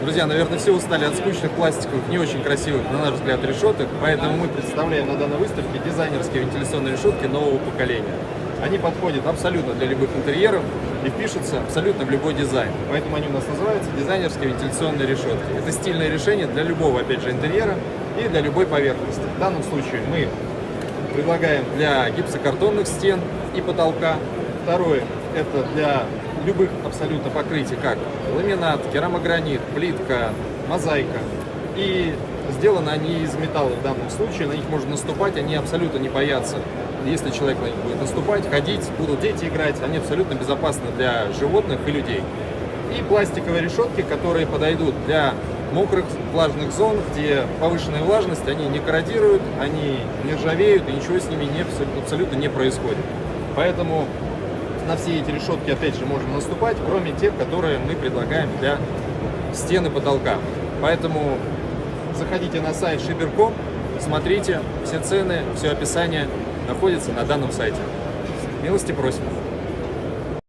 Друзья, наверное, все устали от скучных пластиковых, не очень красивых, на наш взгляд, решеток, поэтому мы представляем на данной выставке дизайнерские вентиляционные решетки нового поколения. Они подходят абсолютно для любых интерьеров и впишутся абсолютно в любой дизайн. Поэтому они у нас называются дизайнерские вентиляционные решетки. Это стильное решение для любого, опять же, интерьера и для любой поверхности. В данном случае мы предлагаем для гипсокартонных стен и потолка. Второе – это для любых абсолютно покрытий, как ламинат, керамогранит, плитка, мозаика. И сделаны они из металла в данном случае, на них можно наступать, они абсолютно не боятся. Если человек на них будет наступать, ходить, будут дети играть, они абсолютно безопасны для животных и людей. И пластиковые решетки, которые подойдут для мокрых, влажных зон, где повышенная влажность, они не корродируют, они не ржавеют и ничего с ними абсолютно не происходит. Поэтому на все эти решетки, опять же, можно наступать, кроме тех, которые мы предлагаем для стен и потолка. Поэтому заходите на сайт Shipper.com, смотрите, все цены, все описание находится на данном сайте. Милости просим.